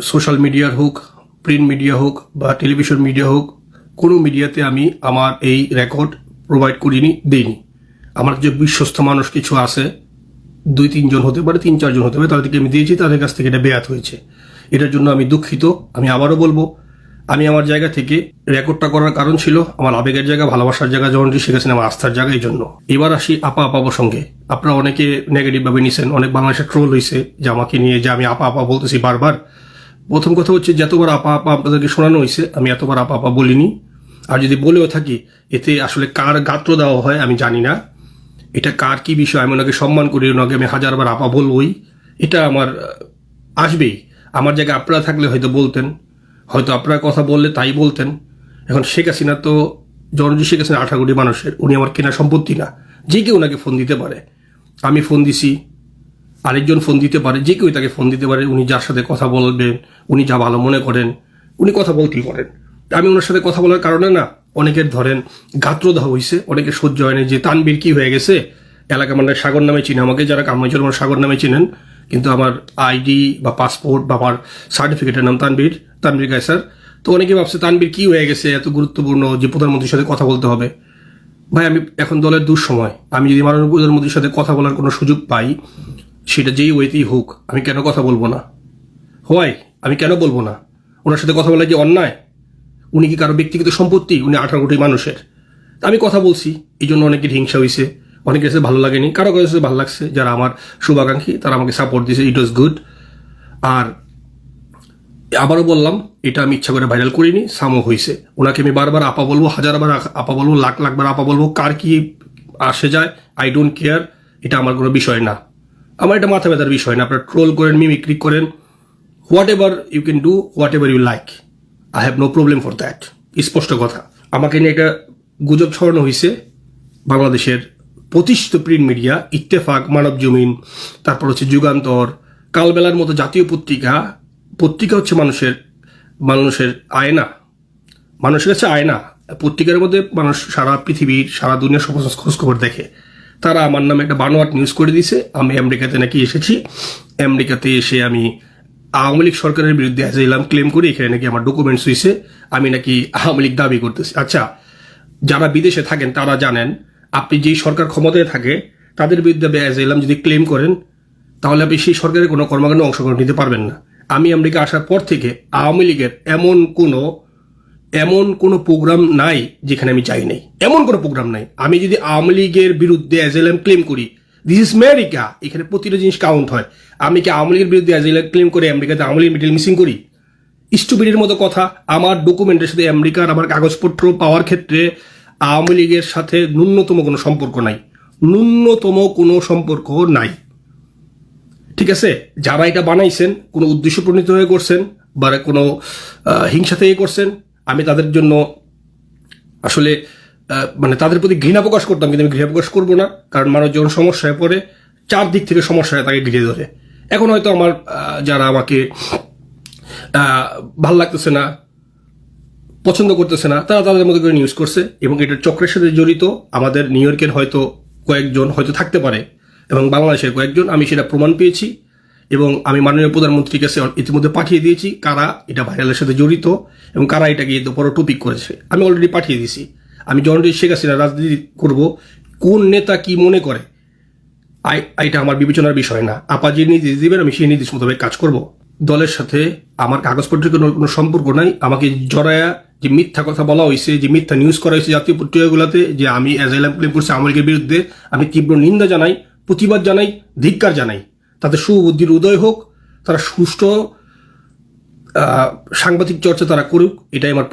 Social মিডিয়ার হোক, print media হোক বা টেলিভিশন মিডিয়া হোক, কোনো মিডিয়াতে আমি আমার এই রেকর্ড প্রোভাইড করিনি, দিইনি। আমার যে বিশ্বস্ত মানুষ কিছু আছে, 2-3 জন হতে পারে, 3-4 জন হতে পারে, তাদেরকে আমি দিয়েছি, তাদের কাছ থেকে এটা বেয়াত হয়েছে। এটার জন্য আমি দুঃখিত। আমি আবারও বলবো, আমি আমার জায়গা থেকে রেকর্ডটা করার কারণ ছিল আমার আবেগের জায়গা, ভালোবাসার জায়গা, যখন শিখেছেন আমার আস্থার জায়গা। এই জন্য এবার আসি আপা প্রসঙ্গে। আপনারা অনেকে নেগেটিভ ভাবে নিছেন, অনেক বাংলাদেশে ট্রোল হয়েছে যে আমাকে নিয়ে, যে আমি আপা বলতেছি বারবার। প্রথম কথা হচ্ছে, যতবার আপা আপনাদেরকে শোনানো হয়েছে, আমি এতবার আপা বলিনি। আর যদি বলেও থাকি, এতে আসলে কার গাত্র দেওয়া হয় আমি জানি না। এটা কার কি বিষয়, আমি ওনাকে সম্মান করি, ওনাকে আমি হাজারবার আপা বলবই, এটা আমার আসবেই। আমার জায়গায় আপনারা থাকলে হয়তো বলতেন, হয়তো আপনারা কথা বললে তাই বলতেন। এখন শেখ হাসিনা তো, জনজি শেখ হাসিনা 18 কোটি মানুষের, উনি আমার কেনা সম্পত্তি না। যে কেউ ওনাকে ফোন দিতে পারে, আমি ফোন দিছি, আরেকজন ফোন দিতে পারে, যে কেউ তাকে ফোন দিতে পারে। উনি যার সাথে কথা বলবেন, উনি যা ভালো মনে করেন, উনি কথা বলতেই পারেন। আমি ওনার সাথে কথা বলার কারণে না, অনেকের ধরেন গাত্র দেওয়া হয়েছে, অনেকের সহ্য হয়নি যে তানবীর কি হয়ে গেছে। এলাকা মানে সাগর নামে চিনে আমাকে, যারা কামাইচর আমার সাগর নামে চিনেন, কিন্তু আমার আইডি বা পাসপোর্ট বা আমার সার্টিফিকেটের নাম তানবীর কায়সার। তো অনেকে ভাবছে তানবীর কি হয়ে গেছে, এত গুরুত্বপূর্ণ যে প্রধানমন্ত্রীর সাথে কথা বলতে হবে। ভাই, আমি এখন দলের দুঃসময়, আমি যদি মাননীয় প্রধানমন্ত্রীর সাথে কথা বলার কোনো সুযোগ পাই, সেটা যেই ওয়েতেই হোক, আমি কেন কথা বলবো না? হয়, আমি কেন বলবো না? ওনার সাথে কথা বলা যে অন্যায়? উনি কি কারো ব্যক্তিগত সম্পত্তি? উনি 18 কোটি মানুষের। আমি কথা বলছি, এই জন্য অনেকের হিংসা হয়েছে, অনেকের কাছে ভালো লাগেনি, কারো কাছে ভালো লাগছে। যারা আমার শুভাকাঙ্ক্ষী, তারা আমাকে সাপোর্ট দিয়েছে, ইট ওয়াজ গুড। আর আবারও বললাম, এটা আমি ইচ্ছা করে ভাইরাল করিনি, সামো হয়েছে। ওনাকে আমি বারবার আপা বলবো, হাজারবার আপা বলবো, লাখবার আপা বলবো, কার কি আসে যায়, আই ডোন্ট কেয়ার। এটা আমার কোনো বিষয় না, আমার এটা মাথা ব্যথার বিষয় না। আপনারা ট্রোল করেন, মিমিক্রি করেন, whatever you can do, whatever you like, I have no problem for that. স্পষ্ট কথা। আমাকে নিয়ে একটা গুজব ছড়ানো হয়েছে, বাংলাদেশের প্রতিষ্ঠিত প্রিন্ট মিডিয়া ইত্তেফাক, মানব জমিন, তারপর হচ্ছে যুগান্তর, কালবেলার মতো জাতীয় পত্রিকা হচ্ছে মানুষের আয়না, মানুষের কাছে আয়না। পত্রিকার মধ্যে মানুষ সারা পৃথিবীর, সারা দুনিয়ার সমস্ত খোঁজখবর দেখে। তারা আমার নামে একটা বানোয়াট নিউজ করে দিয়েছে, আমি আমেরিকাতে নাকি এসেছি, আমেরিকাতে এসে আমি আওয়ামী লীগ সরকারের বিরুদ্ধে এলাম ক্লেম করি, এখানে নাকি আমার ডকুমেন্টস হয়েছে, আমি নাকি আওয়ামী লীগ দাবি করতেছি। আচ্ছা, যারা বিদেশে থাকেন তারা জানেন, আপনি যেই সরকার ক্ষমতায় থাকে তাদের বিরুদ্ধে এলাম যদি ক্লেম করেন, তাহলে আপনি সেই সরকারের কোনো কর্মকাণ্ডে অংশগ্রহণ নিতে পারবেন না। আমি আমেরিকা আসার পর থেকে আওয়ামী লীগের এমন কোনো প্রোগ্রাম নাই যেখানে আমি যাই নাই, এমন কোনো প্রোগ্রাম নাই। আমি যদি আওয়ামী লীগের বিরুদ্ধে এলাম ক্লেম করি, দিস ইজ আমেরিকা, এখানে প্রতিটা জিনিস কাউন্ট হয়। আমি কি আওয়ামী লীগের বিরুদ্ধে এলাম ক্লেম করে আমেরিকাতে আওয়ামী লীগ মিটিং মিসিং করি? স্টুপিডের মতো কথা। আমার ডকুমেন্টের সাথে আমেরিকার আমার কাগজপত্র পাওয়ার ক্ষেত্রে আওয়ামী লীগের সাথে ন্যূনতম কোনো সম্পর্ক নাই, ন্যূনতম কোনো সম্পর্ক নাই। ঠিক আছে, যারা এটা বানাইছেন কোনো উদ্দেশ্য প্রণীত হয়ে করছেন বা কোনো হিংসা থেকে করছেন, আমি তাদের জন্য আসলে মানে তাদের প্রতি ঘৃণা প্রকাশ করতাম, কিন্তু আমি ঘৃণা প্রকাশ করবো না। কারণ মানুষ যখন সমস্যায় পড়ে, চারদিক থেকে সমস্যায় তাকে ঘিরে ধরে। এখন হয়তো আমার যারা আমাকে ভাল লাগতেছে না, পছন্দ করতেছে না, তারা তাদের মতো করে নিউজ করছে, এবং এটার চক্রের সাথে জড়িত আমাদের নিউ ইয়র্কের হয়তো কয়েকজন হয়তো থাকতে পারে, এবং বাংলাদেশের কয়েকজন। আমি সেটা প্রমাণ পেয়েছি, এবং আমি মাননীয় প্রধানমন্ত্রীর কাছে ইতিমধ্যে পাঠিয়ে দিয়েছি কারা এটা ভাইরালের সাথে জড়িত এবং কারা এটাকে বড় টপিক করেছে। আমি অলরেডি পাঠিয়ে দিয়েছি। আমি জননেত্রী শেখ হাসিনা রাজনীতি করব, কোন নেতা কি মনে করে এটা আমার বিবেচনার বিষয় না। আপা যে নির্দেশ দিবেন আমি সেই নির্দেশ মোতাবেক কাজ করব। দলের সাথে আমার কাগজপত্রের কোনো সম্পর্ক নাই। আমাকে জড়ায়া যে মিথ্যা কথা বলা হয়েছে, যে মিথ্যা নিউজ করা হয়েছে জাতীয় পত্রিকাগুলোতে, যে আমি অ্যাজাইলাম ক্লেম করছি আওয়ামী লীগের বিরুদ্ধে, আমি তীব্র নিন্দা জানাই, প্রতিবাদ জানাই, ধিক্কার জানাই। তাদের সুবুদ্ধির উদয় হোক, তারা সুষ্ঠু সাংবাদিক চর্চা তারা করুক, এটাই আমার